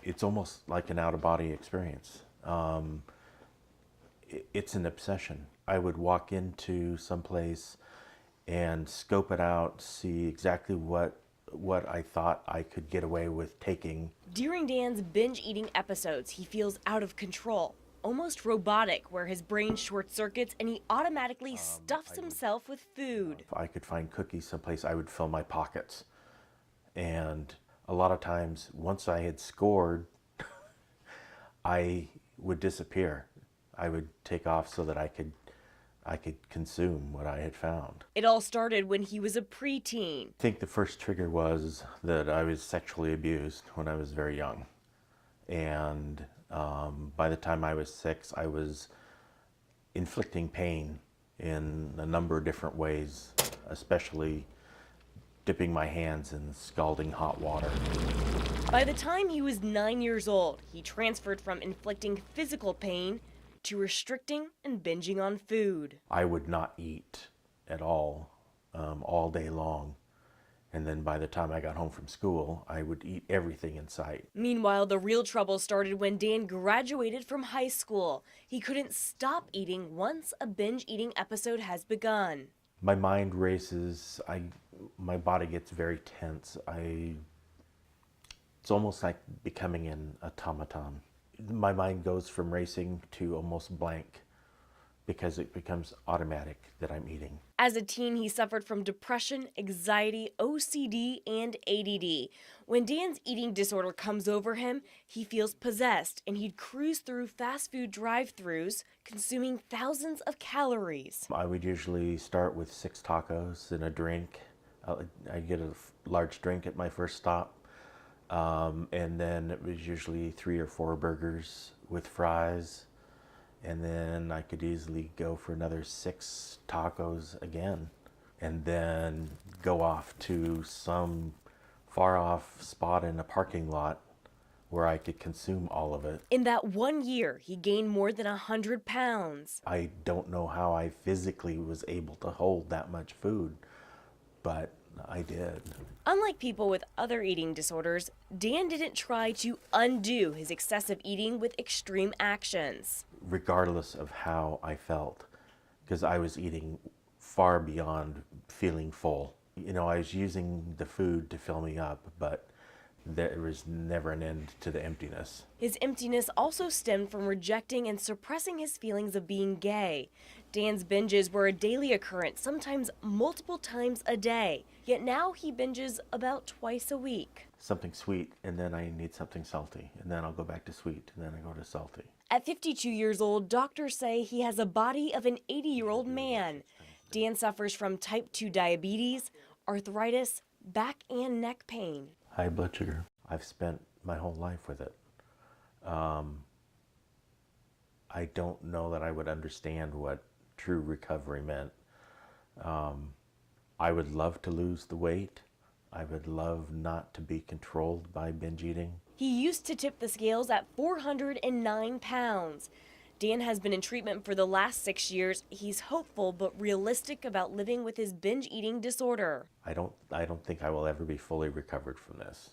It's almost like an out-of-body experience. It's an obsession. I would walk into someplace and scope it out, see exactly what I thought I could get away with taking. During Dan's binge eating episodes, he feels out of control, almost robotic, where his brain short circuits and he automatically stuffs himself with food. If I could find cookies someplace, I would fill my pockets. And a lot of times, once I had scored, I would disappear. I would take off so that I could consume what I had found. It all started when he was a preteen. I think the first trigger was that I was sexually abused when I was very young. And by the time I was 6, I was inflicting pain in a number of different ways, especially dipping my hands in scalding hot water. By the time he was 9 years old, he transferred from inflicting physical pain to restricting and binging on food. I would not eat at all day long. And then by the time I got home from school, I would eat everything in sight. Meanwhile, the real trouble started when Dan graduated from high school. He couldn't stop eating once a binge eating episode has begun. My mind races, my body gets very tense. It's almost like becoming an automaton. My mind goes from racing to almost blank because it becomes automatic that I'm eating. As a teen, he suffered from depression, anxiety, OCD, and ADD. When Dan's eating disorder comes over him, he feels possessed, and he'd cruise through fast food drive-thrus, consuming thousands of calories. I would usually start with 6 tacos and a drink. I'd get a large drink at my first stop. And then it was usually 3 or 4 burgers with fries. And then I could easily go for another 6 tacos again. And then go off to some far off spot in a parking lot where I could consume all of it. In that 1 year, he gained more than 100 pounds. I don't know how I physically was able to hold that much food, but I did. Unlike people with other eating disorders, Dan didn't try to undo his excessive eating with extreme actions. Regardless of how I felt, because I was eating far beyond feeling full. You know, I was using the food to fill me up, but there was never an end to the emptiness. His emptiness also stemmed from rejecting and suppressing his feelings of being gay. Dan's binges were a daily occurrence, sometimes multiple times a day. Yet now he binges about twice a week. Something sweet, and then I need something salty, and then I'll go back to sweet, and then I go to salty. At 52 years old, doctors say he has a body of an 80-year-old man. Dan suffers from type 2 diabetes, arthritis, back and neck pain. High blood sugar. I've spent my whole life with it. I don't know that I would understand what true recovery meant. I would love to lose the weight. I would love not to be controlled by binge eating. He used to tip the scales at 409 pounds. Dan has been in treatment for the last 6 years. He's hopeful but realistic about living with his binge eating disorder. I don't think I will ever be fully recovered from this.